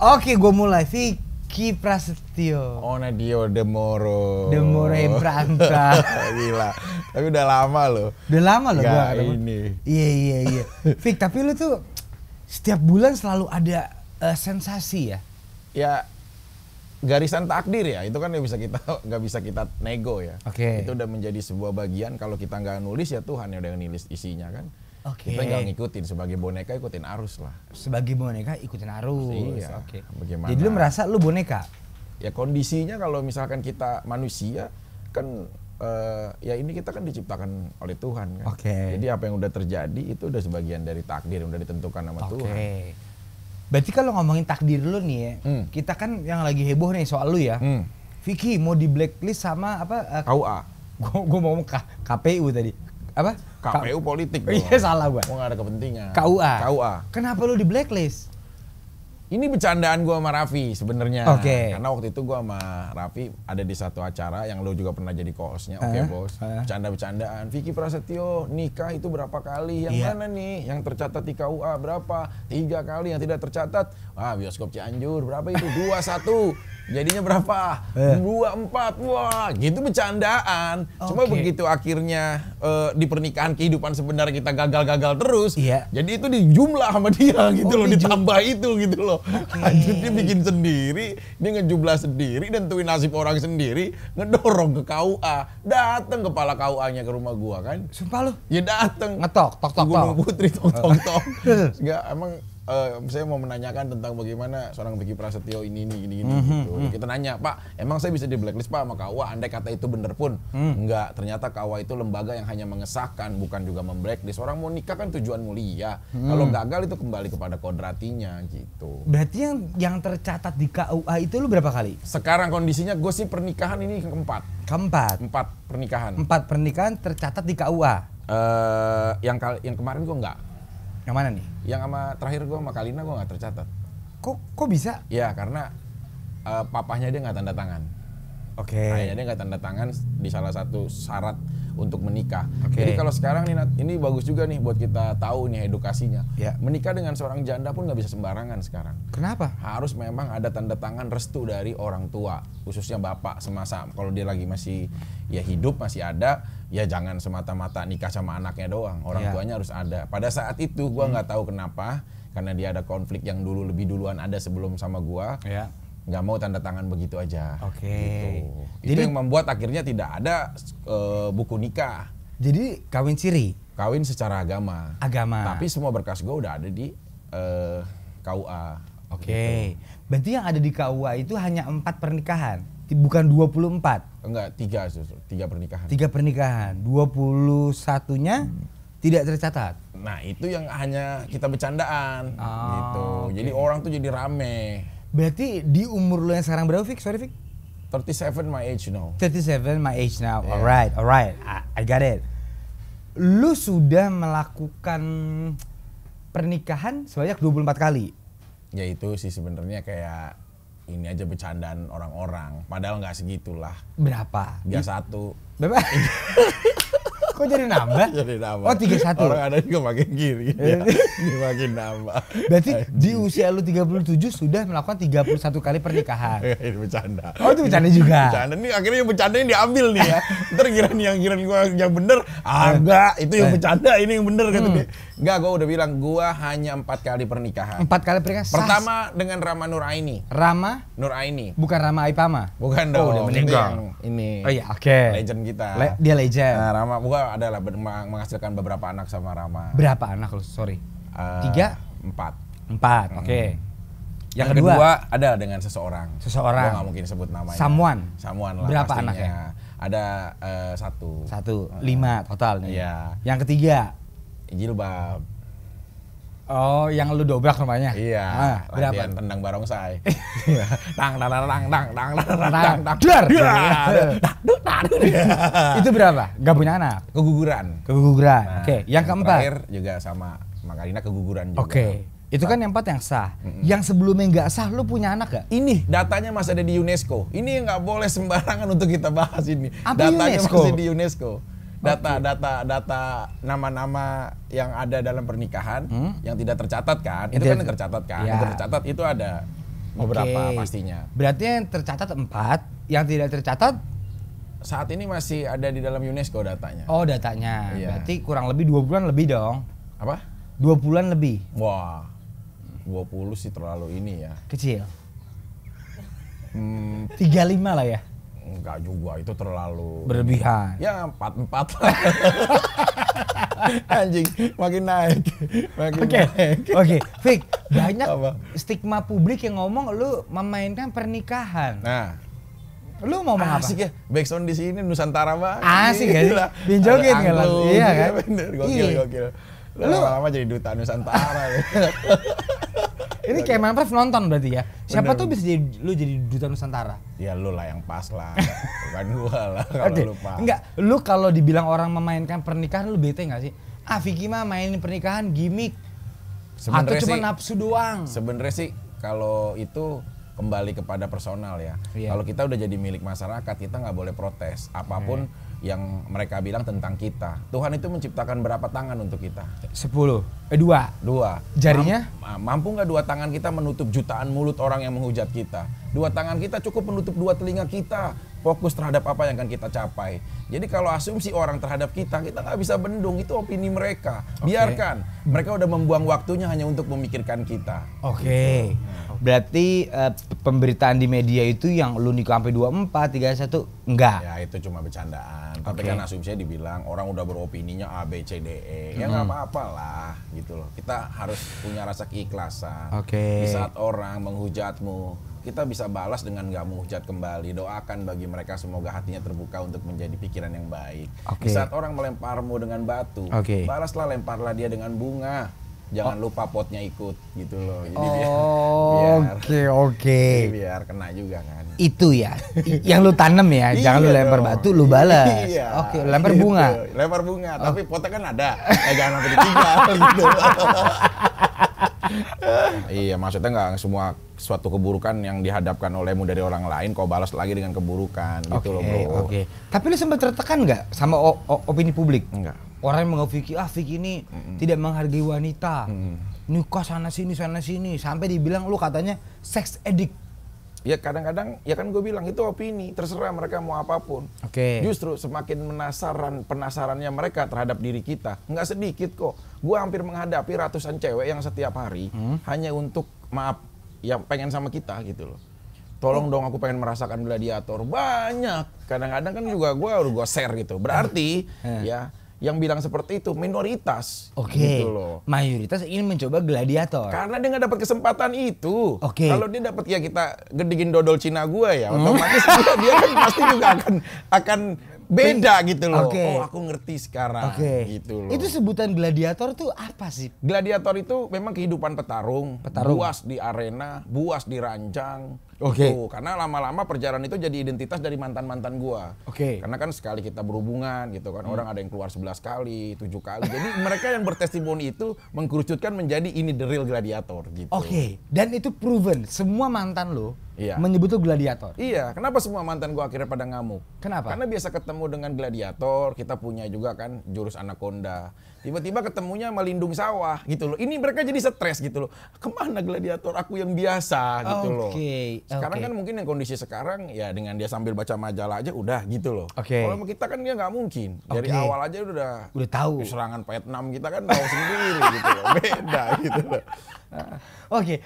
Oke, gue mulai. Vicky Prasetyo. Oh, Nadio Demoro. Demoro Branta. Gila. Tapi udah lama loh. Udah lama loh gue ketemu. Ini. Iya. Vick, tapi lu tuh setiap bulan selalu ada sensasi ya? Ya, garisan takdir ya. Itu kan nggak bisa kita nego ya. Oke. Itu udah menjadi sebuah bagian. Kalau kita nggak nulis ya Tuhan yang udah nulis isinya kan. Oke. Kita nggak ngikutin, sebagai boneka ikutin arus lah. Sebagai boneka ikutin arus. Iya. Oke. Bagaimana? Jadi lu merasa lu boneka? Ya kondisinya kalau misalkan kita manusia kan ya ini kita kan diciptakan oleh Tuhan kan. Oke. Jadi apa yang udah terjadi itu udah sebagian dari takdir yang udah ditentukan sama Tuhan. Oke. Berarti kalau ngomongin takdir lu nih ya, kita kan yang lagi heboh nih soal lu ya. Vicky mau di blacklist sama apa? KUA. Gue mau ngomong KPU tadi. Apa? KPU politik. Iya salah gua. Mau nggak ada kepentingan. KUA. Kenapa lu di blacklist? Ini bercandaan gua sama Raffi sebenarnya. Oke. Karena waktu itu gua sama Raffi ada di satu acara yang lo juga pernah jadi co-hostnya. Oke bos. Bercanda-bercandaan. Vicky Prasetyo nikah itu berapa kali? Yang mana nih? Yang tercatat di KUA berapa? 3 kali. Yang tidak tercatat. Wah, bioskop Cianjur berapa itu? 21. Jadinya berapa? 24. Wah, gitu bercandaan. Cuma begitu akhirnya di pernikahan kehidupan sebenarnya kita gagal-gagal terus. Iya. Jadi itu dijumlah sama dia gitu loh, ditambah itu gitu loh. Lanjut dia bikin sendiri, dia ngejumlah sendiri dan tentuin nasib orang sendiri, ngedorong ke KUA. Dateng kepala KUA-nya ke rumah gua kan. Sumpah lu? Ya dateng. Ngetok, tok. Gunung Putri, tok. Enggak, emang saya mau menanyakan tentang bagaimana seorang Vicky Prasetyo ini gitu. Kita nanya, Pak, emang saya bisa di blacklist Pak sama KUA? Andai kata itu bener pun, enggak. Ternyata KUA itu lembaga yang hanya mengesahkan, bukan juga memblacklist. Orang mau nikah kan tujuan mulia. Kalau gagal itu kembali kepada kodratinya gitu. Berarti yang tercatat di KUA itu lu berapa kali? Sekarang kondisinya gue sih pernikahan ini keempat. Keempat. 4 pernikahan. 4 pernikahan tercatat di KUA. Yang kemarin gue enggak. Yang mana nih? Yang terakhir gue sama Kalina gue nggak tercatat. Kok bisa? Ya karena papahnya dia nggak tanda tangan. Oke. Ayahnya dia nggak tanda tangan di salah satu syarat untuk menikah. Oke. Jadi kalau sekarang nih Nat, ini bagus juga nih buat kita tahu nih edukasinya. Ya. Menikah Menikah dengan seorang janda pun nggak bisa sembarangan sekarang. Kenapa? Harus memang ada tanda tangan restu dari orang tua, khususnya bapak semasa kalau dia lagi masih ya hidup masih ada, ya jangan semata-mata nikah sama anaknya doang. Orang tuanya harus ada. Pada saat itu gua nggak tahu kenapa, karena dia ada konflik yang lebih duluan ada sebelum sama gua. Ya. Nggak mau tanda tangan begitu aja. Oke. Gitu. Itu Jadi yang membuat akhirnya tidak ada buku nikah. Jadi kawin siri. Kawin secara agama. Tapi semua berkas gue udah ada di KUA. Oke. Gitu. Berarti yang ada di KUA itu hanya 4 pernikahan, bukan 24. Enggak, 3 pernikahan. 3 pernikahan. 21-nya tidak tercatat. Nah, itu yang hanya kita bercandaan gitu. Okay. Jadi orang tuh jadi rame. Berarti di umur lu yang sekarang berapa, Vick? Sorry, Vick. 37 my age now. 37 my age now. Yeah. Alright. I got it. Lu sudah melakukan pernikahan sebanyak 24 kali. Ya itu sih sebenarnya kayak ini aja bercandaan orang-orang. Padahal nggak segitulah. Berapa? 31. Berapa? Kok jadi nambah? Jadi nambah. Oh, 31. Orang ada juga makin kiri. Ya. Ini makin nambah. Berarti di usia lu 37 sudah melakukan 31 kali pernikahan. Ini bercanda. Oh, itu bercanda juga. Bercanda nih, akhirnya yang bercanda yang diambil nih ya. Ntar kirain gua yang bener. Enggak, itu yang bercanda, ini yang bener kata dia. Enggak, gua udah bilang gua hanya 4 kali pernikahan. 4 kali pernikahan. Pertama dengan Rama Nuraini. Rama? Nuraini. Bukan Rama Aipama. Bukan dong. Udah meninggal. Ini. Oh iya, oke. Legend kita. Dia legend. Nah, Rama gua adalah menghasilkan beberapa anak sama Rama. Berapa anak lu? Sorry. 3? 4. Oke. Yang kedua ada dengan seseorang. Gua nggak mungkin sebut namanya. Samuan lah. Berapa pastinya. anaknya? Ada 1. 5 total nih. Iya. Yang ketiga? Jilbab. Oh, yang lu dobrak rumahnya? Iya. Berapa? Latihan tendang barongsai. Dang. Dar. Itu berapa? Gak punya anak? Keguguran. Nah, oke. Yang keempat? Terakhir juga sama Karina keguguran juga. Oke. Itu kan yang 4 yang sah. Yang sebelumnya nggak sah, lu punya anak gak? Ini datanya masih ada di UNESCO. Ini nggak boleh sembarangan untuk kita bahas ini. Apa datanya UNESCO? masih di UNESCO. Data nama-nama yang ada dalam pernikahan yang tidak tercatat kan, itu kan yang tercatat kan. Ya. Yang tercatat itu ada beberapa pastinya. Berarti yang tercatat 4, yang tidak tercatat saat ini masih ada di dalam UNESCO datanya. Oh, datanya. Iya. Berarti kurang lebih 2 bulan lebih dong. Apa? 2 bulan lebih. Wah, 20 sih terlalu ini ya. Kecil. 35 lah ya. Enggak juga, itu terlalu berlebihan. Ya 44 lah. Anjing, makin naik. Oke, Fik, banyak stigma publik yang ngomong lu memainkan pernikahan. Nah, lu ngomong apa? Asik ya, backsound di sini Nusantara banget. Asik ya sih? Binjokin kan? Iya kan? Bener, gokil. Lu lama-lama jadi duta Nusantara. Ini kayak Manpref nonton berarti ya? Siapa tuh bisa jadi lu jadi duta Nusantara? Ya lu lah yang pas lah, bukan gua lah kalau lu pas. Enggak, lu kalau dibilang orang memainkan pernikahan lu bete nggak sih? Ah, Vicky mah mainin pernikahan gimmick. Atau cuma nafsu doang. Sebenarnya sih kalau itu kembali kepada personal ya. Kalau kita udah jadi milik masyarakat, kita nggak boleh protes apapun yang mereka bilang tentang kita. Tuhan itu menciptakan berapa tangan untuk kita? 10. 2. Jarinya? Mampu nggak 2 tangan kita menutup jutaan mulut orang yang menghujat kita? 2 tangan kita cukup menutup 2 telinga kita. Fokus terhadap apa yang akan kita capai. Jadi kalau asumsi orang terhadap kita nggak bisa bendung, itu opini mereka. Biarkan. Mereka udah membuang waktunya hanya untuk memikirkan kita. Oke. Berarti pemberitaan di media itu yang lu nikah sampai 24, 31 enggak? Ya itu cuma bercandaan. Tapi kan asumsinya dibilang orang udah beropininya A, B, C, D, E. Ya nggak apa-apa lah gitu loh. Kita harus punya rasa keikhlasan. Di saat orang menghujatmu, kita bisa balas dengan gak menghujat kembali. Doakan bagi mereka semoga hatinya terbuka untuk menjadi pikiran yang baik. Di saat orang melemparmu dengan batu, balaslah, lemparlah dia dengan bunga. Jangan lupa potnya ikut gitu loh. Jadi biar kena juga kan. Itu ya. Yang lu tanam ya, jangan lu lempar batu, lu balas. Lempar bunga. Lempar bunga, tapi potnya kan ada. Jangan sampai ditinggal gitu. Iya, maksudnya nggak semua suatu keburukan yang dihadapkan olehmu dari orang lain kau balas lagi dengan keburukan gitu loh bro. Tapi lu sempat tertekan nggak sama opini publik? Enggak. Orang yang menganggap Vicky ini tidak menghargai wanita, nikah sana sini sampai dibilang lu katanya sex addict. Ya kadang-kadang ya kan gue bilang itu opini, terserah mereka mau apapun. Justru semakin penasarannya mereka terhadap diri kita nggak sedikit kok. Gue hampir menghadapi ratusan cewek yang setiap hari hanya untuk maaf yang pengen sama kita gitu loh. Tolong dong aku pengen merasakan gladiator. Banyak. Kadang-kadang kan juga gue share gitu. Berarti ya yang bilang seperti itu minoritas. Gitu loh. Mayoritas ingin mencoba gladiator. Karena dia nggak dapat kesempatan itu. Kalau dia dapat ya kita gedigin dodol Cina gua ya, otomatis dia kan pasti juga akan beda gitu loh. Oh aku ngerti sekarang gitu loh. Itu sebutan gladiator tuh apa sih? Gladiator itu memang kehidupan petarung. Buas di arena, buas di ranjang. Karena lama-lama perjalanan itu jadi identitas dari mantan-mantan gua. Karena kan sekali kita berhubungan gitu kan, orang ada yang keluar 11 kali, 7 kali. Jadi mereka yang bertestimoni itu mengkerucutkan menjadi ini the real gladiator gitu. Dan itu proven, semua mantan lo menyebut itu gladiator. Iya, kenapa semua mantan gua akhirnya pada ngamuk? Kenapa? Karena biasa ketemu dengan gladiator, kita punya juga kan jurus anaconda. Tiba-tiba ketemunya melindung sawah gitu loh. Ini mereka jadi stres gitu loh. Kemana gladiator aku yang biasa gitu loh. Sekarang kan mungkin yang kondisi sekarang ya dengan dia sambil baca majalah aja udah gitu loh. Kalau kita kan dia nggak mungkin. Dari awal aja udah tahu. Serangan Vietnam kita kan tahu sendiri gitu loh. Beda gitu loh.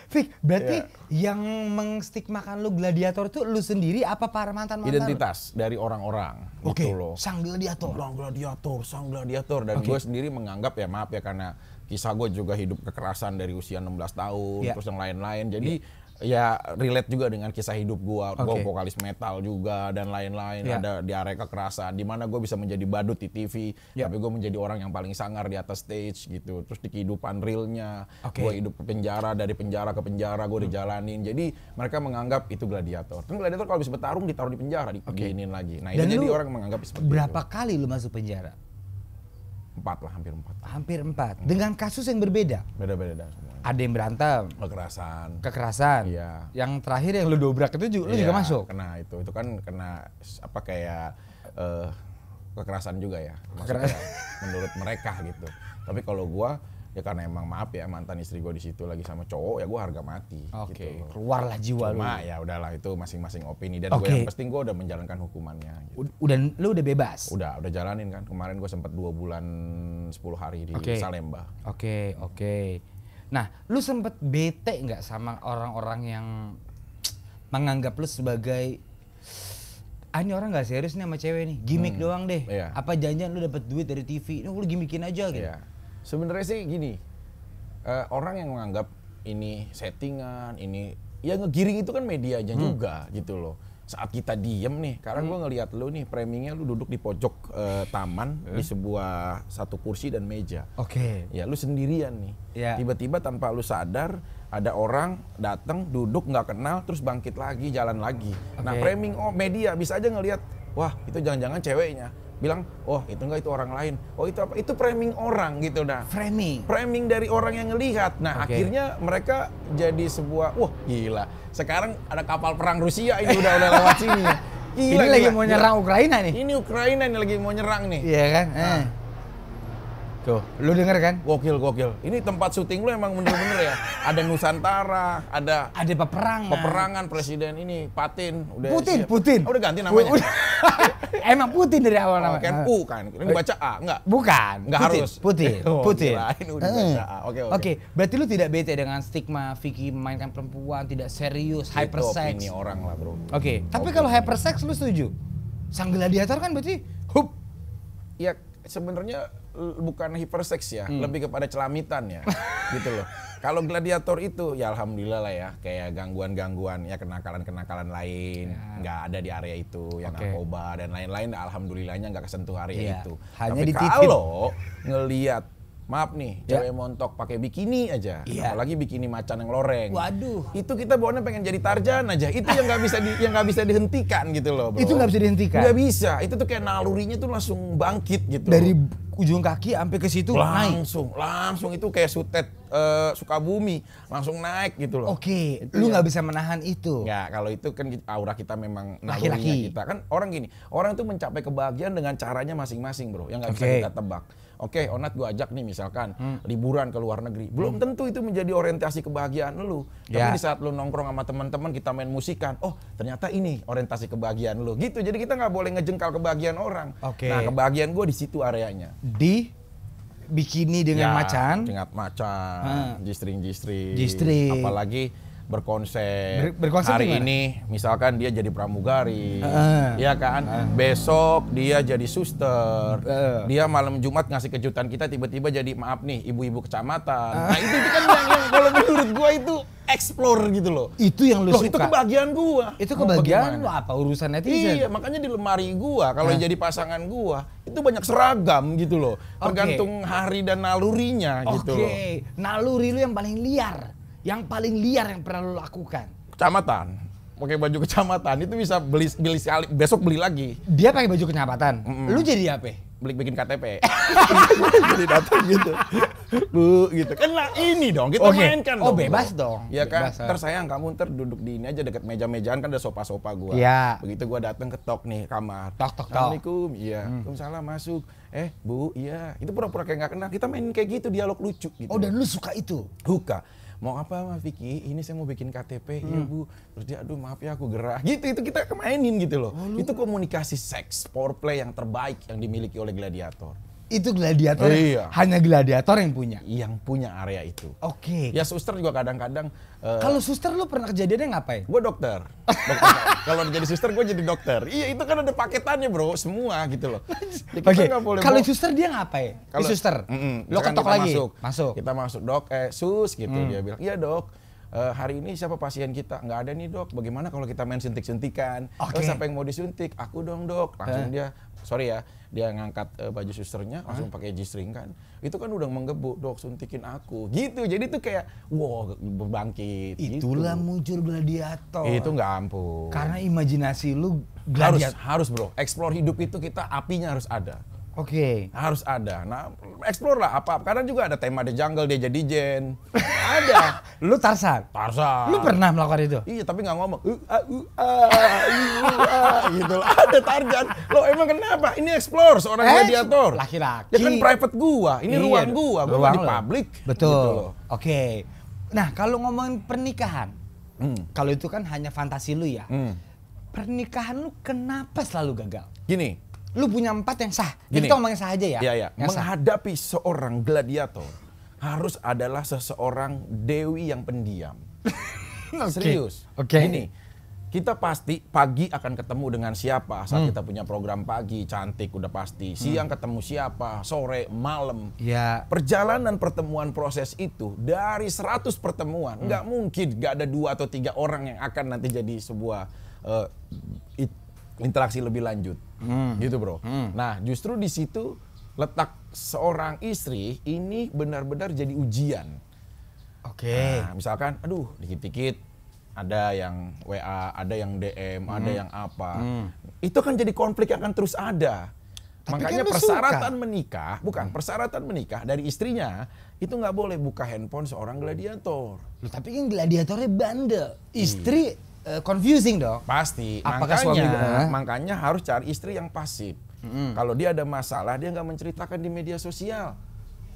Vic, berarti yang mengstigmakan lu gladiator tuh lu sendiri apa para mantan-mantan? Identitas dari orang-orang gitu loh. Sang gladiator. Sang gladiator. Dan gue sendiri menganggap ya maaf ya karena kisah gue juga hidup kekerasan dari usia 16 tahun terus yang lain-lain. Jadi ya relate juga dengan kisah hidup gua. Gua vokalis metal juga dan lain-lain. Ada di area kekerasan di mana gue bisa menjadi badut di TV, tapi gue menjadi orang yang paling sangar di atas stage gitu. Terus di kehidupan realnya gue hidup ke penjara, dari penjara ke penjara gue dijalanin. Jadi mereka menganggap itu gladiator. Kan gladiator kalau bisa bertarung ditaruh di penjara, diginiin lagi. Nah, itu jadi orang menganggap seperti berapa kali lu masuk penjara? 4 lah, hampir 4. Dengan kasus yang berbeda. Beda-beda semua. Ada yang berantem, kekerasan. Iya. Yang terakhir yang lu dobrak itu juga, lu juga masuk. Kena itu kan kena apa kayak kekerasan juga ya. Menurut mereka gitu. Tapi kalau gua Ya karena emang maaf ya mantan istri gue di situ lagi sama cowok ya gue harga mati. Oke, gitu. keluarlah jiwa lu. Cuma ya udahlah itu masing-masing opini dan gue yang penting gue udah menjalankan hukumannya. Gitu. Lu udah bebas? Udah jalanin kan. Kemarin gue sempat 2 bulan 10 hari di Salemba. Oke. Nah, lu sempet bete nggak sama orang-orang yang menganggap lu sebagai ini orang nggak serius nih sama cewek nih, gimmick doang deh. Iya. Apa janjian lu dapet duit dari TV? Lu gimmickin aja gitu. Iya. Sebenarnya sih gini, orang yang menganggap ini settingan, ini ya ngegiring itu kan media aja juga gitu loh. Saat kita diem nih, karena gue ngelihat lu nih framingnya lu duduk di pojok taman di sebuah satu kursi dan meja. Oke. Ya lu sendirian nih. Iya. Tiba-tiba tanpa lu sadar ada orang datang duduk nggak kenal terus bangkit lagi jalan lagi. Nah framing media bisa aja ngelihat, wah itu jangan-jangan ceweknya. Bilang, oh itu enggak itu orang lain. Oh itu apa? Itu framing orang gitu dah. Framing dari orang yang ngelihat. Nah akhirnya mereka jadi sebuah, wah gila. Sekarang ada kapal perang Rusia ini udah lewat sini. Gila, ini lagi mau nyerang Ukraina nih. Ini Ukraina nih lagi mau nyerang nih. Iya kan? Tuh, lu denger kan? Gokil. Ini tempat syuting lu emang bener-bener ya. Ada Nusantara, ada peperangan presiden ini Patin udah Putin. Oh, udah ganti namanya. Emang Putin dari awal namanya. Kan U kan. Ini baca A, enggak? Bukan. Enggak harus. Putin. Kirain udah baca A. Oke, berarti lu tidak bete dengan stigma Vicky memainkan perempuan, tidak serius, hypersex. Itu opini orang lah, Bro. Oke, tapi kalau hypersex lu setuju? Sang gladiator kan berarti Ya sebenarnya bukan hypersex ya, lebih kepada celamitan ya, gitu loh. Kalau gladiator itu ya alhamdulillah lah ya, kayak gangguan-gangguan ya kenakalan-kenakalan lain nggak ada di area itu, yang narkoba dan lain-lain, alhamdulillahnya nggak kesentuh area itu. Hanya tapi kalau ngelihat, maaf nih, cewek montok pakai bikini aja, apalagi bikini macan yang loreng. Waduh. Itu kita bawaannya pengen jadi Tarzan aja. Itu yang nggak bisa dihentikan gitu loh, Bro. Itu nggak bisa dihentikan. Nggak bisa. Itu tuh kayak nalurinya tuh langsung bangkit gitu. Dari ujung kaki sampai ke situ langsung itu kayak sutet Sukabumi langsung naik gitu loh. Oke, lu nggak bisa menahan itu. Ya kalau itu kan aura kita memang nalurinya kita kan orang gini, orang tuh mencapai kebahagiaan dengan caranya masing-masing, Bro, yang nggak bisa kita tebak. Oke, Onat gue ajak nih misalkan liburan ke luar negeri, belum tentu itu menjadi orientasi kebahagiaan lu. Tapi di saat lu nongkrong sama teman-teman kita main musikan, oh ternyata ini orientasi kebahagiaan lu. Gitu, jadi kita nggak boleh ngejengkal kebahagiaan orang. Nah kebahagiaan gue di situ areanya. Di bikini dengan macan, G-string, apalagi berkonsep hari gimana? Ini misalkan dia jadi pramugari, ya kan, besok dia jadi suster, dia malam Jumat ngasih kejutan kita tiba-tiba jadi maaf nih ibu-ibu kecamatan. Nah itu kan yang kalau menurut gua itu explore gitu loh. Itu yang lu suka. Itu kebahagiaan gua. Itu kebahagiaan lu apa urusan netizen? Iya, makanya di lemari gua kalau jadi pasangan gua itu banyak seragam gitu loh. Tergantung hari dan nalurinya gitu loh. Oke, naluri lu yang paling liar. Yang paling liar yang pernah lu lakukan? Kecamatan. Pakai baju kecamatan itu bisa beli sekali, besok beli lagi. Dia pakai baju kecamatan. Lu jadi apa? Bikin KTP. Jadi datang gitu. Bu gitu. Kan lah ini dong kita mainkan dong. Oh bebas dong. Ya kan. Tersayang kamu duduk di ini aja deket meja-mejaan kan ada sofa-sofa gua. Iya. Begitu gua datang ketok nih kamar. Tok. Assalamualaikum. Iya. Waalaikumsalam masuk. Bu, iya. Itu pura-pura kayak nggak kenal. Kita main kayak gitu, dialog lucu gitu. Oh dan lu suka itu? Suka. Mau apa Mas Vicky? Ini saya mau bikin KTP. Iya Bu. Terus dia aduh maaf ya aku gerah. Gitu itu kita mainin gitu loh. Itu komunikasi seks, foreplay yang terbaik yang dimiliki oleh gladiator. Itu gladiator, hanya gladiator yang punya? Yang punya area itu. Oke. Ya suster juga kadang-kadang. Kalau suster lu pernah kejadiannya ngapain? Gue dokter. Kalau jadi suster gue jadi dokter. Iya itu kan ada paketannya bro, semua gitu loh. Oke. Kalau suster dia ngapain? Kalau suster, lo ketok lagi. Masuk. Kita masuk dok, sus gitu dia bilang. Iya dok. Hari ini siapa pasien kita? Nggak ada nih dok. Bagaimana kalau kita main suntik-suntikan? Siapa yang mau disuntik? Aku dong dok. Langsung dia, sorry ya, dia ngangkat baju susternya, langsung pakai G-string kan. Itu kan udah menggebu, dok suntikin aku. Gitu, jadi tuh kayak, wow berbangkit. Itulah gitu. muncul gladiator. Itu nggak ampun. Karena imajinasi lu gladiator. Harus bro, explore hidup itu kita apinya harus ada. Oke. Harus ada. Nah, explore lah apa. Kadang juga ada tema The Jungle dia jadi Jen. Ada. Lu Tarzan? Tarzan. Lu pernah melakukan itu? Iya, tapi nggak ngomong. Gitu. Ada Tarzan. Lo emang kenapa? Ini explore seorang gladiator. Laki-laki. Ya kan private gua. Ini ruang gua. Gua nggak di public. Betul. Gitu. Oke. Nah, kalau ngomongin pernikahan, kalau itu kan hanya fantasi lu ya. Pernikahan lu kenapa selalu gagal? Gini. Lu punya 4 yang sah. Gini. Kita ngomongin sah aja ya. Iya. Menghadapi seorang gladiator harus adalah seseorang dewi yang pendiam. Serius. Oke. Gini, kita pasti pagi akan ketemu dengan siapa saat kita punya program pagi, cantik udah pasti. Siang ketemu siapa, sore, malam. Ya. Perjalanan pertemuan proses itu dari 100 pertemuan, nggak mungkin nggak ada 2 atau 3 orang yang akan nanti jadi sebuah interaksi lebih lanjut. Gitu, Bro. Nah, justru di situ letak seorang istri ini benar-benar jadi ujian. Oke. Nah, misalkan, aduh, dikit-dikit ada yang WA, ada yang DM, ada yang apa. Itu kan jadi konflik yang akan terus ada. Tapi Makanya kan persyaratan menikah, persyaratan menikah dari istrinya itu nggak boleh buka handphone seorang gladiator. Loh, tapi kan gladiatornya bandel. Istri confusing dong. Pasti. Apakah suami Makanya harus cari istri yang pasif. Kalau dia ada masalah, dia nggak menceritakan di media sosial.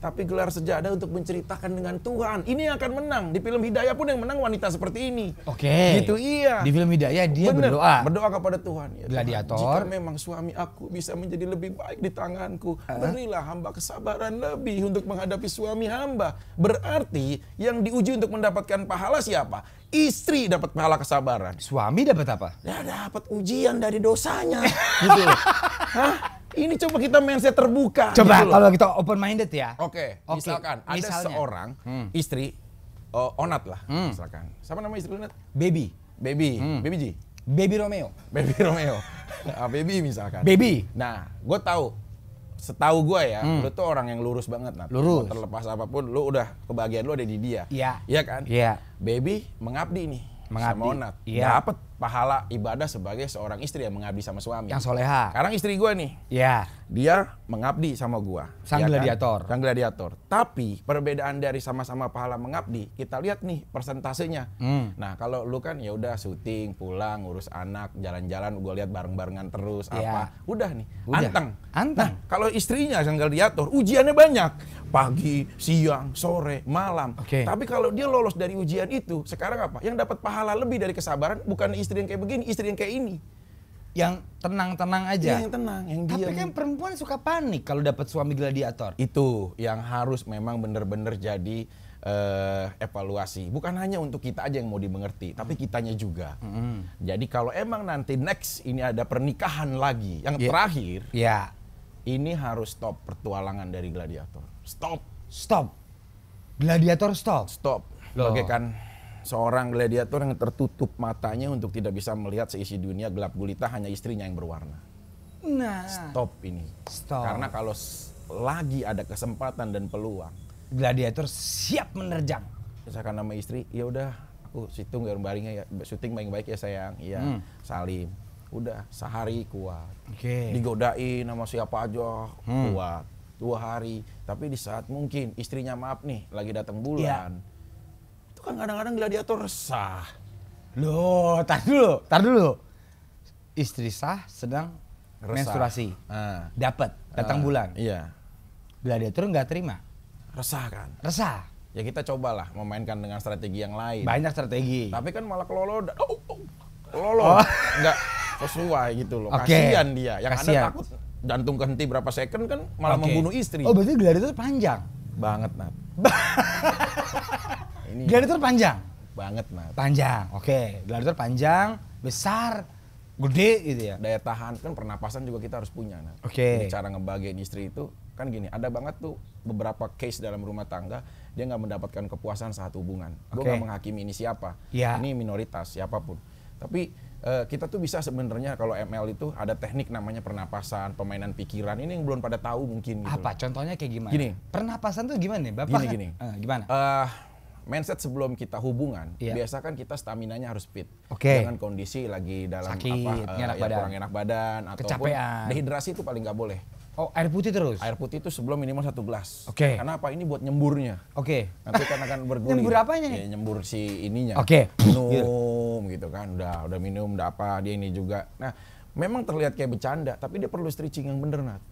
Tapi gelar sejadah untuk menceritakan dengan Tuhan. Ini yang akan menang. Di film Hidayah pun yang menang wanita seperti ini. Oke. Gitu, iya. Di film Hidayah dia Bener, berdoa. berdoa kepada Tuhan. Ya, Gladiator. Tuhan, jika memang suami aku bisa menjadi lebih baik di tanganku, berilah hamba kesabaran lebih untuk menghadapi suami hamba. Berarti yang diuji untuk mendapatkan pahala siapa? Istri dapat pahala kesabaran. Suami dapat apa? Ya dapat ujian dari dosanya. Gitu. Hah? Ini coba kita mindset terbuka. Coba gitu kalau kita open minded ya. Oke, misalkan ada seorang istri Onat lah, misalkan. Siapa nama istri Onat? Baby. Baby G. Baby Romeo. Baby Romeo. Baby misalkan. Baby. Nah, gue tahu. Setahu gue ya, lu tuh orang yang lurus banget, Nat. Lurus. Terlepas apapun, lu udah kebahagiaan lu ada di dia. Iya. Iya kan? Iya. Baby mengabdi nih sama Onat. Iya. Dapat pahala ibadah sebagai seorang istri yang mengabdi sama suami. Yang soleha. Sekarang istri gue nih. Iya. Dia mengabdi sama gua. Sang gladiator. Sang gladiator. Tapi perbedaan dari sama-sama pahala mengabdi, kita lihat nih persentasenya. Nah, kalau lu kan ya udah syuting, pulang, ngurus anak, jalan-jalan, gua lihat bareng-barengan terus apa. Udah nih, anteng. Nah, kalau istrinya sang gladiator, ujiannya banyak. Pagi, siang, sore, malam. Tapi kalau dia lolos dari ujian itu, sekarang apa? Yang dapat pahala lebih dari kesabaran bukan istri yang kayak begini, istri yang kayak ini. Yang tenang-tenang aja. Yang tenang, yang Tapi diam. kan perempuan suka panik kalau dapat suami gladiator. Itu yang harus memang benar-benar jadi evaluasi. Bukan hanya untuk kita aja yang mau dimengerti, tapi kitanya juga. Jadi kalau emang nanti next ini ada pernikahan lagi, yang terakhir, ini harus stop pertualangan dari gladiator. Stop. Gladiator stop. Bagaikan seorang gladiator yang tertutup matanya untuk tidak bisa melihat seisi dunia gelap gulita, hanya istrinya yang berwarna. Nah, Stop ini. Karena kalau lagi ada kesempatan dan peluang, gladiator siap menerjang. Misalkan nama istri, ya udah aku syuting bareng-barengnya ya, syuting baik-baik ya sayang. Iya, salim. Udah sehari kuat. Digodain sama siapa aja kuat. 2 hari. Tapi di saat mungkin istrinya maaf nih, lagi datang bulan. Kan kadang-kadang gladiator resah. Loh, tar dulu. Istri sah sedang menstruasi. Dapat datang bulan. Iya. Gladiator nggak terima. Resah kan? Resah. Ya kita cobalah memainkan dengan strategi yang lain. Banyak strategi. Tapi kan malah kelolo nggak sesuai gitu loh. Kasihan dia. Yang ada takut jantung kehenti berapa second kan malah membunuh istri. Oh, berarti gladiator panjang. Banget, Nat. Gladiator panjang? Banget, Nat. Panjang, gladiator panjang, besar, gede gitu ya. Daya tahan, kan pernapasan juga kita harus punya, Nat. Jadi cara ngebagiin istri itu, kan gini, ada banget tuh beberapa case dalam rumah tangga, dia nggak mendapatkan kepuasan saat hubungan. Gue nggak menghakimi ini siapa, ini minoritas, siapapun. Tapi kita tuh bisa sebenarnya kalau ML itu ada teknik namanya pernapasan, pemainan pikiran. Ini yang belum pada tahu mungkin. Gitu. Apa? Contohnya kayak gimana? Gini. Pernapasan tuh gimana nih, Bapak? Gini. Gimana? Mindset sebelum kita hubungan, biasa kan kita staminanya harus fit. Oke. Jangan kondisi lagi dalam sakit, kurang enak badan ataupun kecapean, dehidrasi itu paling nggak boleh. Oh, air putih terus? Air putih itu sebelum minimal 1 gelas. Oke. Kenapa? Ini buat nyemburnya. Oke. Nanti kan akan bergulir. Nyembur apanya nih? Ya, nyembur si ininya. Oke. Minum gitu kan. Udah minum, udah apa, dia ini juga. Nah, memang terlihat kayak bercanda, tapi dia perlu stretching yang bener, Nat.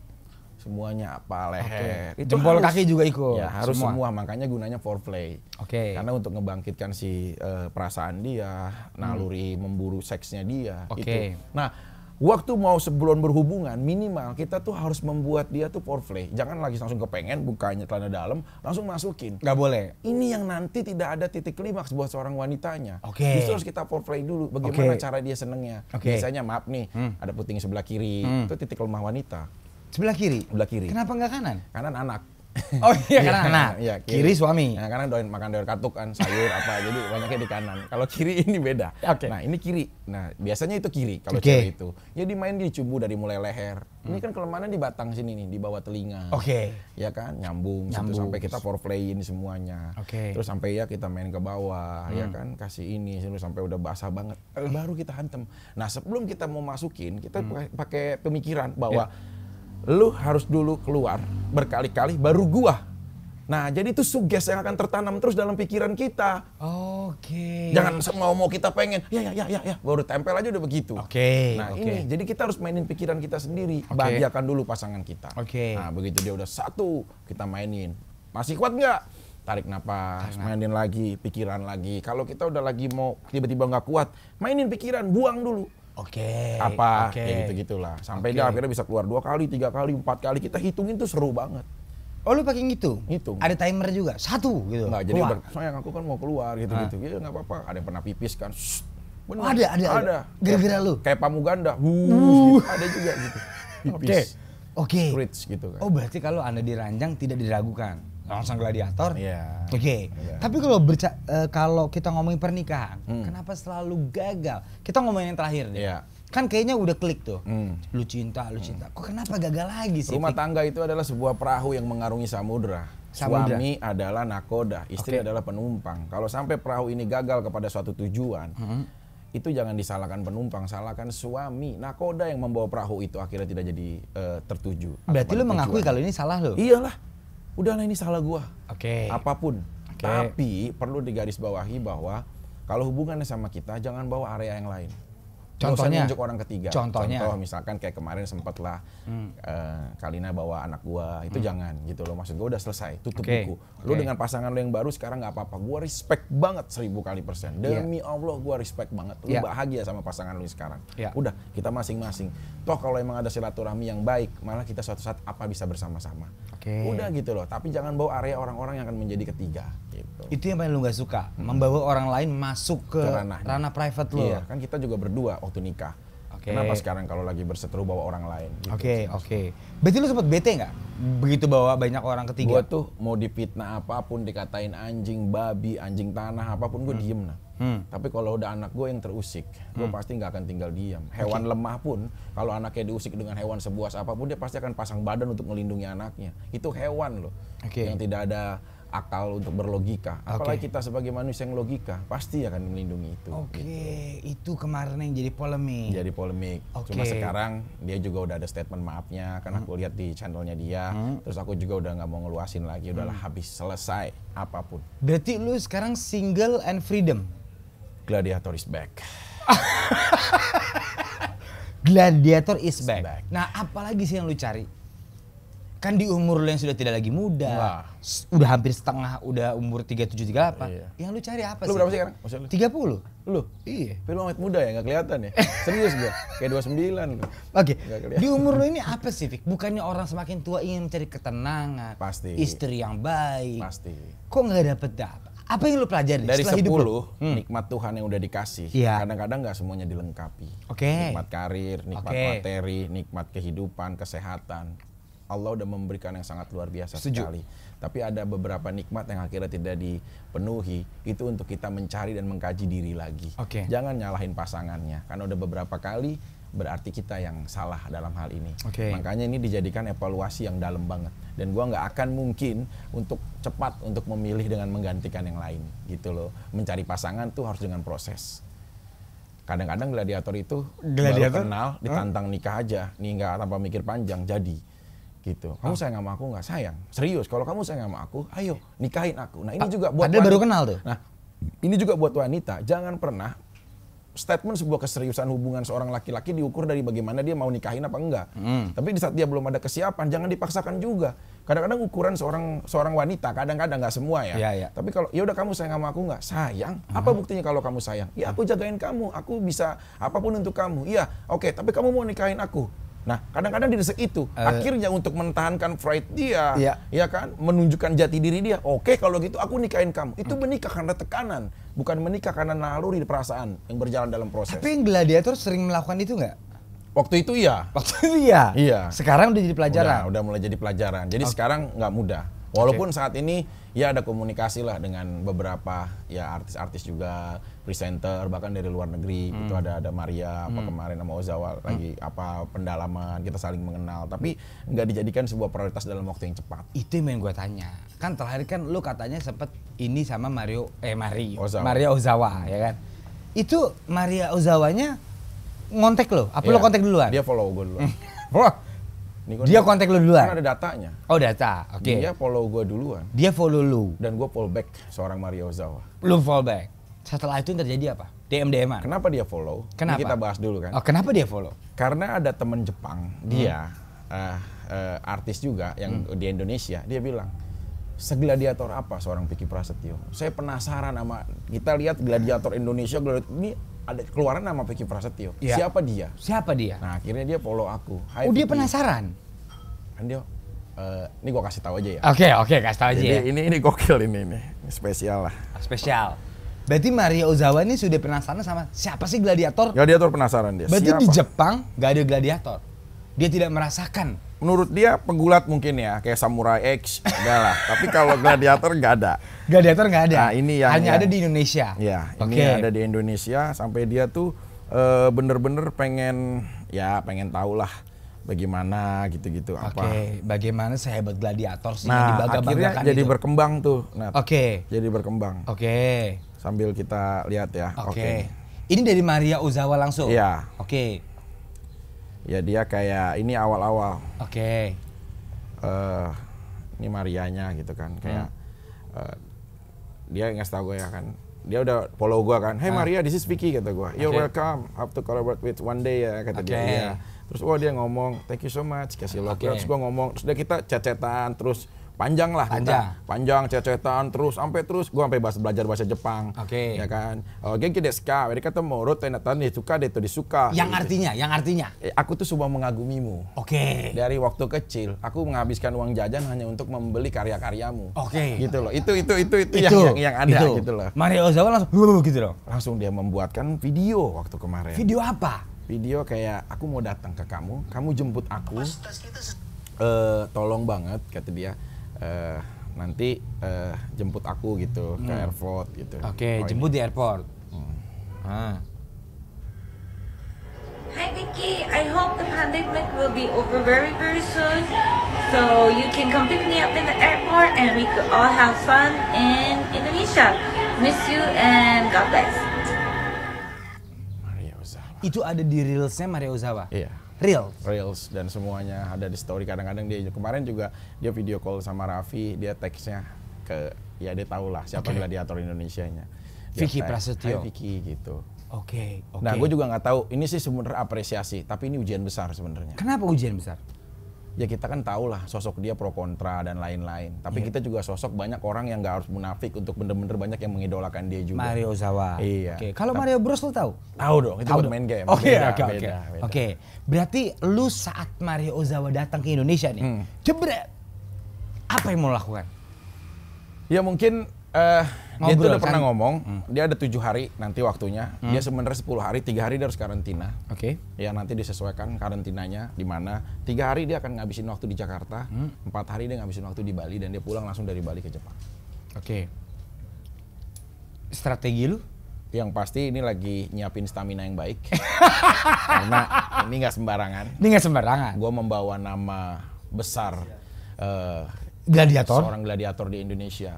Semuanya apa, leher. Itu jempol harus, kaki juga ikut. Ya, harus semua. Makanya gunanya foreplay. Oke. Karena untuk ngebangkitkan si perasaan dia, naluri memburu seksnya dia. Oke. Itu. Nah, waktu mau sebelum berhubungan, minimal kita tuh harus membuat dia tuh foreplay. Jangan lagi langsung kepengen bukanya celana dalam, langsung masukin. Nggak boleh. Ini yang nanti tidak ada titik klimaks buat seorang wanitanya. Oke. Justru harus kita foreplay dulu. Bagaimana cara dia senengnya. Oke. Biasanya maaf nih, ada puting sebelah kiri. Itu titik lemah wanita. Sebelah kiri? Sebelah kiri. Kenapa nggak kanan? Kanan anak. Oh iya, karena anak. Iya, kiri suami. Nah, karena makan doyan katuk kan, sayur apa, jadi banyaknya di kanan. Kalau kiri ini beda. Oke. Nah, ini kiri. Nah, biasanya itu kiri kalau Oke. cewek itu. Ya dimain dicubu dari mulai leher. Ini kan kelemahannya di batang sini nih, di bawah telinga. Oke. Ya kan, nyambung situ sampai kita foreplayin semuanya. Oke. Terus sampai ya kita main ke bawah, ya kan, kasih ini sampai udah basah banget. Baru kita hantem. Nah, sebelum kita mau masukin, kita pakai pemikiran bahwa lu harus dulu keluar berkali-kali baru gua. Nah, jadi itu suges yang akan tertanam terus dalam pikiran kita. Oke. Jangan mau kita pengen, ya, baru tempel aja udah begitu. Oke. Nah, oke. ini, jadi kita harus mainin pikiran kita sendiri. Oke. Bahagiakan dulu pasangan kita. Oke. Nah, begitu dia udah satu, kita mainin. Masih kuat nggak? Tarik napas, mainin lagi, pikiran lagi. Kalau kita udah lagi mau tiba-tiba nggak kuat, mainin pikiran, buang dulu. Oke. Apa, Oke. kayak gitu-gitulah. Sampai Oke. dia akhirnya bisa keluar 2 kali, 3 kali, 4 kali. Kita hitungin tuh seru banget. Oh, lu pakai ngitung? Ngitung. Ada timer juga? 1 gitu? Nggak, jadi Wah. sayang aku kan mau keluar gitu-gitu. Ya nggak apa-apa, ada yang pernah pipis kan. Shh, bener. Ada. Gara-gara lu? Kayak pramuganda. Gitu. Ada juga gitu. Pipis. Oke. Rich gitu kan. Oh, berarti kalau Anda diranjang tidak diragukan. Langsung gladiator? Iya. Oke. Iya. Tapi kalau kita ngomongin pernikahan, kenapa selalu gagal? Kita ngomongin yang terakhir deh. Iya. Kan kayaknya udah klik tuh. Lu cinta. Kok kenapa gagal lagi sih? Rumah Fik? tangga itu adalah sebuah perahu yang mengarungi samudra. Suami adalah nakoda, istri adalah penumpang. Kalau sampai perahu ini gagal kepada suatu tujuan, itu jangan disalahkan penumpang, salahkan suami. Nakoda yang membawa perahu itu akhirnya tidak jadi tertuju. Berarti kepada lu mengakui tujuan. kalau ini salah lu? Iyalah, udahlah ini salah gua. Oke. Apapun. Oke. Tapi perlu digarisbawahi bahwa kalau hubungannya sama kita, jangan bawa area yang lain. Nggak usah Contohnya? nunjuk orang ketiga. Contohnya? Contoh misalkan kayak kemarin sempet lah Kalina bawa anak gua, itu jangan gitu loh. Maksud gua udah selesai, tutup Oke. buku. Lu Oke. dengan pasangan lu yang baru sekarang nggak apa-apa. Gua respect banget 1000%. Demi Allah gua respect banget. Lu Iya. bahagia sama pasangan lu sekarang. Iya. Udah, kita masing-masing. Toh kalau emang ada silaturahmi yang baik, malah kita suatu saat apa bisa bersama-sama. Oke. Udah gitu loh. Tapi jangan bawa area orang-orang yang akan menjadi ketiga gitu. Itu yang paling lu gak suka, membawa orang lain masuk ke ranahnya. ranah private lu. Iya, kan kita juga berdua waktu nikah. Oke. Kenapa sekarang kalau lagi berseteru bawa orang lain? Gitu. Oke. Berarti lu sempet bete nggak? Begitu bawa banyak orang Gue ketiga? tuh mau difitnah apapun, dikatain anjing, babi, anjing tanah, apapun gue diem nah. Tapi kalau udah anak gue yang terusik, gue pasti nggak akan tinggal diam. Hewan lemah pun, kalau anaknya diusik dengan hewan sebuas apapun, dia pasti akan pasang badan untuk melindungi anaknya. Itu hewan loh, Oke. yang tidak ada akal untuk berlogika. Apalagi kita sebagai manusia yang logika, pasti akan melindungi itu. Oke, itu kemarin yang jadi polemik. Jadi polemik. Oke. Cuma sekarang dia juga udah ada statement maafnya, karena aku lihat di channelnya dia. Terus aku juga udah nggak mau ngeluasin lagi, udahlah habis, selesai, apapun. Berarti lu sekarang single and freedom? Gladiator is back. Gladiator is back. back. Nah, apalagi sih yang lu cari? Kan di umur lu yang sudah tidak lagi muda, Wah. udah hampir setengah, udah umur 37, 38. Iya. Yang lu cari apa Lu sih? berapa sih sekarang? Usia lu? 30. Lu? Iya. Tapi lu awet muda ya, nggak kelihatan ya? Serius gua, kayak 29 lu. Oke, Nggak kelihatan. di umur lu ini apa sih, Fik? Bukannya orang semakin tua ingin mencari ketenangan, Pasti. istri yang baik. Pasti. Kok nggak dapet? Apa yang lu pelajari Dari setelah 10, hidup lu? nikmat Tuhan yang udah dikasih, Iya. kadang-kadang nggak semuanya dilengkapi. Oke. Nikmat karir, nikmat Oke. materi, nikmat kehidupan, kesehatan. Allah udah memberikan yang sangat luar biasa Setuju. sekali. Tapi ada beberapa nikmat yang akhirnya tidak dipenuhi, itu untuk kita mencari dan mengkaji diri lagi. Oke. Jangan nyalahin pasangannya, karena udah beberapa kali berarti kita yang salah dalam hal ini. Oke. Makanya ini dijadikan evaluasi yang dalam banget. Dan gua nggak akan mungkin untuk cepat untuk memilih dengan menggantikan yang lain, gitu loh. Mencari pasangan tuh harus dengan proses. Kadang-kadang gladiator itu Gladiator? baru kenal, ditantang nikah aja, nih nggak tanpa mikir panjang, jadi. gitu. Kamu sayang sama aku nggak? Sayang. Serius. Kalau kamu sayang sama aku, ayo nikahin aku. Nah ini juga buat padahal baru kenal tuh. Nah ini juga buat wanita. Jangan pernah statement sebuah keseriusan hubungan seorang laki-laki diukur dari bagaimana dia mau nikahin apa enggak. Tapi di saat dia belum ada kesiapan, jangan dipaksakan juga. Kadang-kadang ukuran seorang wanita, kadang-kadang nggak semua ya. Iya. Tapi kalau ya udah kamu sayang sama aku nggak? Sayang. Apa buktinya kalau kamu sayang? Ya aku jagain kamu, aku bisa apapun untuk kamu. Iya, oke. Tapi kamu mau nikahin aku? Nah, kadang-kadang di detik itu, akhirnya untuk mempertahankan pride dia, ya kan, menunjukkan jati diri dia. Oke, kalau gitu aku nikahin kamu. Itu menikah karena tekanan, bukan menikah karena naluri perasaan yang berjalan dalam proses. Tapi yang gladiator sering melakukan itu nggak? Waktu itu iya. Waktu itu iya. Iya. Sekarang udah jadi pelajaran. Udah mulai jadi pelajaran. Jadi sekarang nggak mudah. Walaupun saat ini ya ada komunikasi lah dengan beberapa ya artis-artis juga, presenter bahkan dari luar negeri. Itu ada Maria apa kemarin sama Ozawa lagi apa pendalaman, kita saling mengenal. Tapi nggak dijadikan sebuah prioritas dalam waktu yang cepat. Itu yang gue tanya. Kan terakhir kan lu katanya sempet ini sama Maria Ozawa ya kan. Itu Maria Ozawanya ngontek lo? Apa lo kontak duluan? Dia follow gue duluan. Dia kontak lo duluan? Kan ada datanya. Oh data, oke. Dia follow gue duluan. Dia follow lu? Dan gue follow back seorang Maria Ozawa. Lu follow back? Setelah itu yang terjadi apa? DM-an? Kenapa dia follow? Kenapa? Ini kita bahas dulu kan. Oh kenapa dia follow? Karena ada temen Jepang, dia artis juga yang di Indonesia, dia bilang, segladiator apa seorang Vicky Prasetyo? Saya penasaran sama, kita lihat gladiator Indonesia, ini ada keluaran nama Vicky Prasetyo. Ya. Siapa dia? Siapa dia? Nah akhirnya dia follow aku. Hai, dia penasaran? Kan dia, ini gua kasih tahu aja ya. Oke, kasih tahu aja ya. Ini gokil ini spesial lah. Spesial. Berarti Maria Ozawa ini sudah penasaran sama siapa sih gladiator? Gladiator penasaran dia. Berarti siapa? Di Jepang nggak ada gladiator. Dia tidak merasakan. Menurut dia pegulat mungkin ya, kayak Samurai X, enggak lah. Tapi kalau gladiator nggak ada. Gladiator nggak ada. Nah, ini yang hanya ada di Indonesia. Ya, ini ada di Indonesia sampai dia tuh bener-bener pengen tahu lah bagaimana gitu-gitu apa. Bagaimana sehebat gladiator sih yang dibangga-banggakan akhirnya jadi itu. Berkembang tuh. Nah, jadi berkembang. Sambil kita lihat ya. Ini dari Maria Ozawa langsung? Iya. Ya dia kayak ini awal-awal. Ini Marianya gitu kan, kayak dia ngasih tau gue ya kan, dia udah follow gue kan, hey Maria, this is Vicky kata gue, you're welcome, have to collaborate with one day ya kata dia. Iya. Terus dia ngomong thank you so much, kasih love. Terus gue ngomong, terus kita chat-chatan terus. Panjang lah panjang cecetan terus sampai gue sampai belajar bahasa Jepang, ya kan. Genki desu ka? Mereka tuh mau rote natan disuka disuka. Yang artinya? Aku tuh suka mengagumimu. Dari waktu kecil aku menghabiskan uang jajan hanya untuk membeli karya-karyamu. Gitu loh. Itu yang ada gitu loh. Maria Ozawa langsung gitu loh. Langsung dia membuatkan video waktu kemarin. Video apa? Video kayak aku mau datang ke kamu jemput aku. Tolong banget kata dia. Nanti jemput aku gitu ke airport gitu. Jemput di airport. Hi Vicky, I hope the pandemic will be over very very soon, so you can come pick me up in the airport and we could all have fun in Indonesia. Miss you and God bless. Maria Ozawa. Itu ada di reelsnya Maria Ozawa? Iya. Reels dan semuanya ada di story. Kadang-kadang dia kemarin juga dia video call sama Raffi, dia teksnya ke dia tahu lah siapa gladiator Indonesianya. Vicky Prasetyo. Vicky gitu. Oke. Nah, gue juga nggak tahu. Ini sih sebenarnya apresiasi, tapi ini ujian besar sebenarnya. Kenapa ujian besar? Ya kita kan tahu lah sosok dia pro kontra dan lain-lain. Tapi kita juga sosok banyak orang yang nggak harus munafik untuk bener-bener banyak yang mengidolakan dia juga. Maria Ozawa. Iya. Kalau Mario Bros lo tahu? Tahu dong. Itu buat main game. Oke. Berarti lu saat Maria Ozawa datang ke Indonesia nih, jebret. Apa yang mau lakukan? Ya mungkin dia tuh udah pernah ngomong, dia ada 7 hari nanti waktunya. Dia sebenarnya 10 hari, 3 hari dia harus karantina. Ya nanti disesuaikan karantinanya di mana. 3 hari dia akan ngabisin waktu di Jakarta, 4 hari dia ngabisin waktu di Bali dan dia pulang langsung dari Bali ke Jepang. Strategi lu? Yang pasti ini lagi nyiapin stamina yang baik. Karena ini nggak sembarangan. Gue membawa nama besar. Gladiator? Seorang gladiator di Indonesia.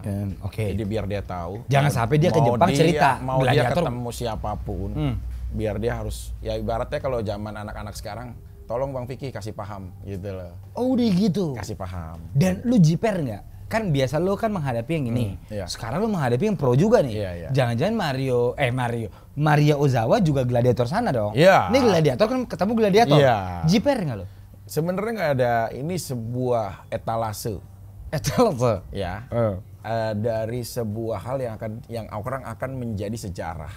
Jadi biar dia tahu. Jangan sampai dia ke Jepang cerita. Mau gladiator. Dia ketemu siapapun. Biar dia harus, ya ibaratnya kalau zaman anak-anak sekarang, tolong Bang Vicky kasih paham gitu loh. Oh udah gitu. Kasih paham. Dan lu jiper nggak? Kan biasa lu kan menghadapi yang ini. Iya. Sekarang lu menghadapi yang pro juga nih. Iya, iya. Jangan-jangan Maria Ozawa juga gladiator sana dong. Iya. Ini gladiator kan ketemu gladiator. Iya. Jiper nggak lu? Sebenarnya nggak ada, ini sebuah etalase. Etalase. Ya. Dari sebuah hal yang orang akan menjadi sejarah.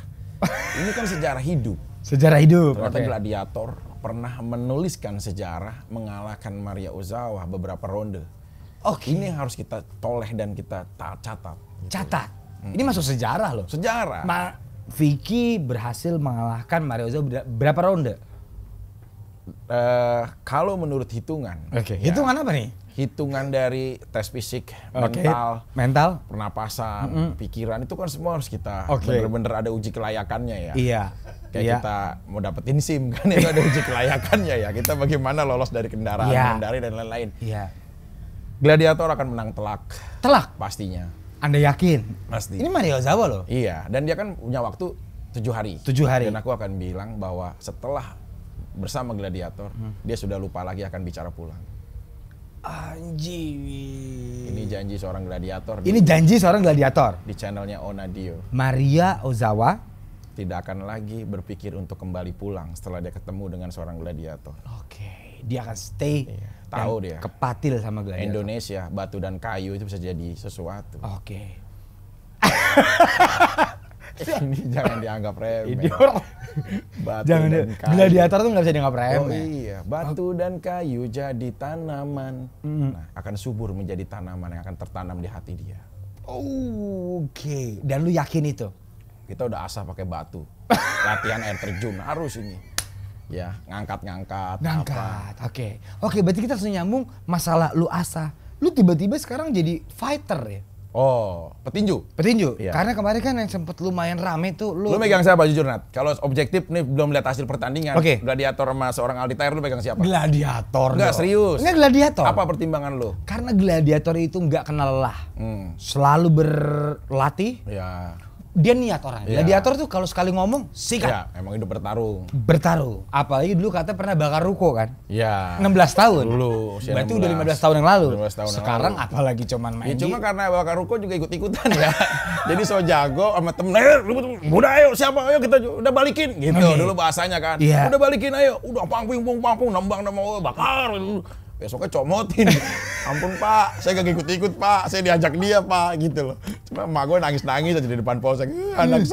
Ini kan sejarah hidup. Sejarah hidup. Ternyata Oke. gladiator pernah menuliskan sejarah mengalahkan Maria Ozawa beberapa ronde. Oke. Ini harus kita toleh dan kita catat. Catat. Ini masuk sejarah loh. Sejarah. Vicky berhasil mengalahkan Maria Ozawa berapa ronde? Kalau menurut hitungan. Oke. ya, Hitungan apa nih? Hitungan dari tes fisik, Oke. mental, pernapasan, pikiran itu kan semua harus kita bener-bener ada uji kelayakannya ya. Iya. Kayak kita mau dapetin SIM kan itu ada uji kelayakannya ya. Kita bagaimana lolos dari kendaraan, mengendari dan lain-lain. Iya. Gladiator akan menang telak. Telak? Pastinya. Anda yakin? Pasti. Ini Maria Ozawa loh. Iya, dan dia kan punya waktu 7 hari. 7 hari. Dan aku akan bilang bahwa setelah bersama gladiator, dia sudah lupa lagi akan bicara pulang. Anjir. Ini janji seorang gladiator. Ini janji seorang gladiator. Di channelnya Onadio. Maria Ozawa Tidak akan lagi berpikir untuk kembali pulang setelah dia ketemu dengan seorang gladiator. Oke, dia akan stay. Iya, tahu dan dia. Kepatil sama gladiator. Indonesia, batu dan kayu itu bisa jadi sesuatu. Oke. Ini jangan dianggap remeh. Ini orang. Batu Jangan dan dia. kayu. Gladiator tuh nggak bisa dianggap Oh remeh. iya, batu dan kayu jadi tanaman. Nah, akan subur menjadi tanaman yang akan tertanam di hati dia. Oke. Dan lu yakin itu? Kita udah asah pakai batu. Latihan air terjun harus ini. Ya, ngangkat-ngangkat. Ngangkat. Oke. Oke, berarti kita langsung nyambung masalah lu asah. Lu tiba-tiba sekarang jadi fighter ya? Oh, petinju. Petinju? Iya. Karena kemarin kan yang sempet lumayan rame tuh Lu megang siapa jujur Nat? Kalau objektif nih belum lihat hasil pertandingan. Oke. Gladiator sama seorang Aldi Taher lu pegang siapa? Gladiator. Enggak, dong. serius. Enggak gladiator. Apa pertimbangan lu? Karena gladiator itu nggak kenal lelah. Selalu berlatih. Ya. Dia niat orang. Iya. Gladiator tuh kalau sekali ngomong sikat. Ya, emang hidup bertarung. Bertaruh. Apalagi dulu kata pernah bakar ruko kan. Ya. 16 tahun. Dulu, usia Berarti 16. udah 15 tahun yang lalu. 15 tahun yang Sekarang lalu. apalagi cuman main Ya, cuma di- karena bakar ruko juga ikut-ikutan ya. Jadi so jago sama temen, udah ayo siapa ayo kita udah balikin gitu. Oke. Dulu bahasanya kan. Iya. Udah balikin ayo, udah pangping nambang bakar. Besoknya comotin. Ampun Pak, saya gak ikut-ikut Pak, saya diajak dia Pak gitu loh. Cuma emak gue nangis-nangis aja di depan polsek. Anak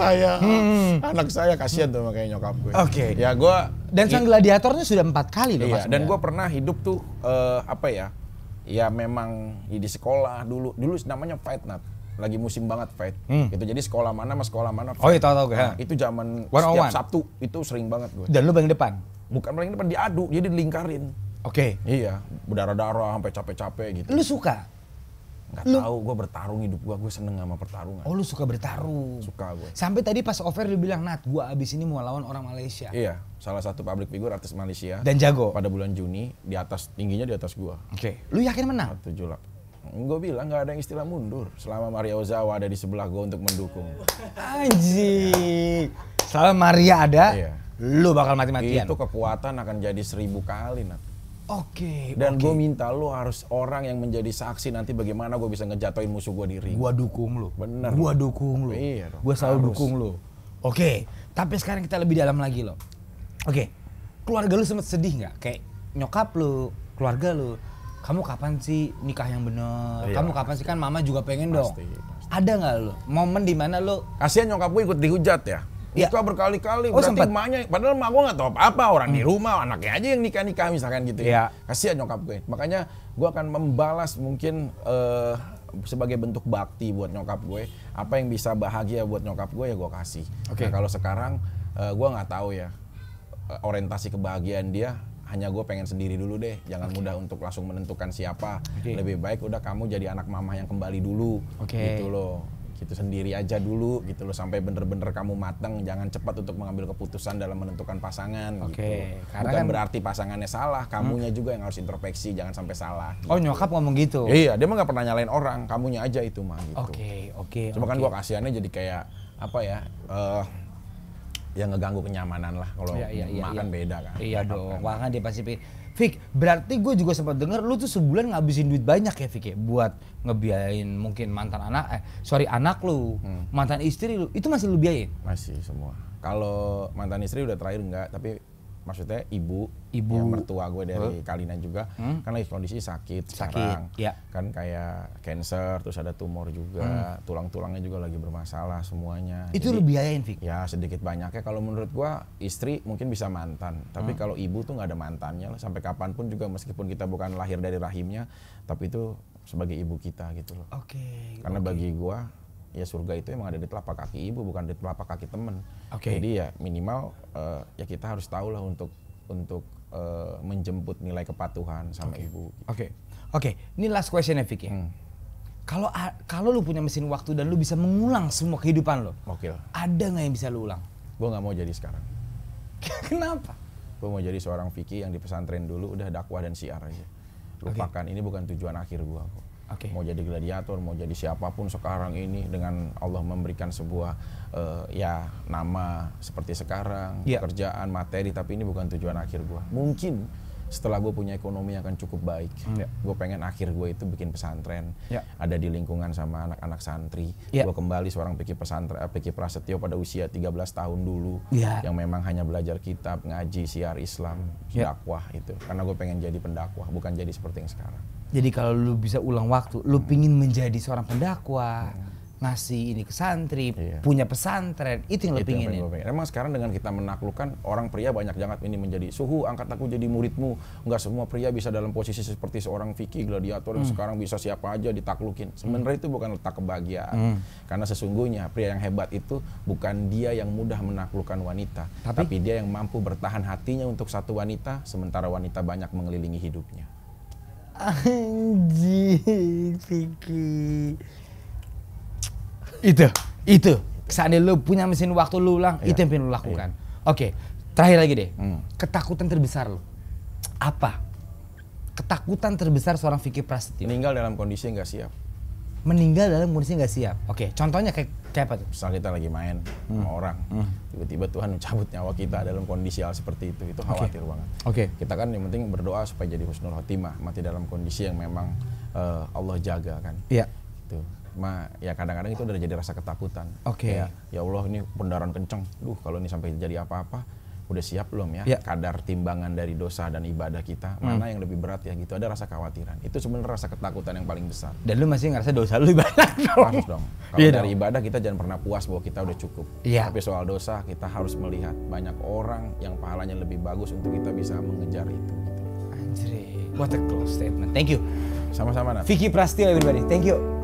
saya kasihan tuh makanya nyokap gue. Oke. Ya gue. Dan sang gladiatornya sudah 4 kali loh Iya, Mas. dan gue pernah hidup tuh apa ya? Ya memang di sekolah dulu namanya fight Nat. Lagi musim banget fight. Gitu. Jadi sekolah mana sama sekolah mana fight. Oh iya tahu gue. Nah, itu zaman 101. setiap Sabtu itu sering banget gue. Dan lu paling depan. Bukan paling depan diadu, jadi dilingkarin. Oke. Iya, berdarah-darah sampai capek-capek gitu. Lu suka? Nggak tahu, gue bertarung hidup gue seneng sama pertarungan. Oh lu suka bertarung. Suka gue. Sampai tadi pas offer lu bilang, Nat gue abis ini mau lawan orang Malaysia. Iya, salah satu public figure artis Malaysia. Dan jago. Pada bulan Juni, tingginya di atas gue. Oke. Lu yakin menang? 78. Gue bilang nggak ada yang istilah mundur selama Maria Ozawa ada di sebelah gue untuk mendukung. Anjing. Selama Maria ada, Iya. lu bakal mati-matian. Itu kekuatan akan jadi 1000 kali Nat. Oke. Dan gue minta lo harus orang yang menjadi saksi nanti bagaimana gue bisa ngejatoin musuh gue di ring. Gua dukung lu. Bener. Gua dukung lu. Iya dong, Gua selalu harus. dukung lu. Oke. Tapi sekarang kita lebih dalam lagi loh. Oke. Keluarga lu sempet sedih nggak? Kayak nyokap lu, keluarga lu. Kamu kapan sih nikah yang bener? Iya. Kamu kapan sih, kan mama juga pengen dong. Pasti. Ada nggak lu momen dimana lu? Kasihan nyokap gue ikut dihujat ya. Iya. Nikah berkali-kali, Oh, berarti sempet? emaknya, padahal emak gue gak tahu apa-apa, orang di rumah, anaknya aja yang nikah-nikah misalkan gitu Iya. ya. Kasihan nyokap gue. Makanya gue akan membalas mungkin sebagai bentuk bakti buat nyokap gue. Apa yang bisa bahagia buat nyokap gue ya gue kasih. Oke. Nah kalau sekarang gue gak tahu ya, orientasi kebahagiaan dia, hanya gue pengen sendiri dulu deh. Jangan mudah untuk langsung menentukan siapa. Oke. Lebih baik udah kamu jadi anak mama yang kembali dulu. Oke. Gitu loh. Gitu sendiri aja dulu gitu loh sampai bener-bener kamu matang, jangan cepat untuk mengambil keputusan dalam menentukan pasangan Oke, gitu. karena Bukan kan- berarti pasangannya salah, kamunya juga yang harus introspeksi, jangan sampai salah. Oh nyokap ngomong gitu. Iya, dia mah nggak pernah nyalain orang, kamunya aja itu mah gitu. Oke. Cuma kan gua kasihannya jadi kayak apa ya? yang ngeganggu kenyamanan lah. Kalau emak kan beda kan. Iya dong, makanya dia pasti pikir. Fik, berarti gue juga sempat denger lu tuh sebulan ngabisin duit banyak ya Fik ya, buat ngebiayain mungkin mantan anak lu, mantan istri lu, itu masih lu biayain? Masih semua. Kalau mantan istri udah terakhir enggak, tapi maksudnya ibu yang mertua gue dari Kalina juga kan lagi kondisi sakit sekarang, kan kayak cancer, terus ada tumor juga, tulang-tulangnya juga lagi bermasalah semuanya. Itu jadi, lu biayain Fik? Ya sedikit banyaknya. Kalau menurut gue istri mungkin bisa mantan, tapi kalau ibu tuh nggak ada mantannya lah, sampai kapanpun juga meskipun kita bukan lahir dari rahimnya, tapi itu sebagai ibu kita gitu loh. Karena bagi gue ya surga itu emang ada di telapak kaki ibu, bukan di telapak kaki temen. Jadi ya minimal ya kita harus tahu lah untuk menjemput nilai kepatuhan sama ibu. Oke, ini last question ya Fik ya. Kalau lu punya mesin waktu dan lu bisa mengulang semua kehidupan lo, ada nggak yang bisa lu ulang? Gue nggak mau jadi sekarang. Kenapa? Gue mau jadi seorang Vicky yang di pesantren dulu, udah dakwah dan syiar aja. Lupakan, ini bukan tujuan akhir gue kok. Mau jadi gladiator, mau jadi siapapun sekarang ini, dengan Allah memberikan sebuah ya nama seperti sekarang, pekerjaan, materi, tapi ini bukan tujuan akhir gua. Mungkin setelah gue punya ekonomi yang akan cukup baik, gue pengen akhir gue itu bikin pesantren, ada di lingkungan sama anak-anak santri. Gue kembali seorang Vicky Prasetyo pada usia 13 tahun dulu, yang memang hanya belajar kitab, ngaji, syiar Islam, dakwah itu. Karena gue pengen jadi pendakwah, bukan jadi seperti yang sekarang. Jadi kalau lu bisa ulang waktu, lu pingin menjadi seorang pendakwah, ngasih ini ke santri, punya pesantren, itu yang lu pinginin. Emang sekarang dengan kita menaklukkan, orang pria banyak jangan ini menjadi suhu, angkat aku jadi muridmu. Enggak semua pria bisa dalam posisi seperti seorang Vicky gladiator yang sekarang bisa siapa aja ditaklukin. Sebenarnya itu bukan letak kebahagiaan. Karena sesungguhnya pria yang hebat itu bukan dia yang mudah menaklukkan wanita, tapi dia yang mampu bertahan hatinya untuk satu wanita, sementara wanita banyak mengelilingi hidupnya. Anjing, Vicky. Itu. Seandainya lu punya mesin waktu lu ulang, itu yang pengen lu lakukan. Oke, terakhir lagi deh. Ketakutan terbesar lu apa? Ketakutan terbesar seorang Vicky Prasetyo. Meninggal dalam kondisi nggak siap. Meninggal dalam kondisi nggak siap. Oke, contohnya kayak apa tuh? Misal kita lagi main sama orang, tiba-tiba Tuhan mencabut nyawa kita dalam kondisi hal seperti itu khawatir banget. Kita kan yang penting berdoa supaya jadi husnul khotimah, mati dalam kondisi yang memang Allah jaga kan. Gitu. Ya kadang-kadang itu udah jadi rasa ketakutan. Ya Allah, ini pendaran kenceng. Kalau ini sampai jadi apa-apa, udah siap belum ya? Kadar timbangan dari dosa dan ibadah kita, mana yang lebih berat ya gitu. Ada rasa kekhawatiran. Itu sebenarnya rasa ketakutan yang paling besar. Dan lu masih ngerasa dosa lu lebih banyak dong? Harus dong. Kalau dari ibadah kita jangan pernah puas bahwa kita udah cukup. Tapi soal dosa kita harus melihat banyak orang yang pahalanya lebih bagus untuk kita bisa mengejar itu. Anjir, what a close statement. Thank you. Sama-sama, Nat. Vicky Prasetyo everybody. Thank you.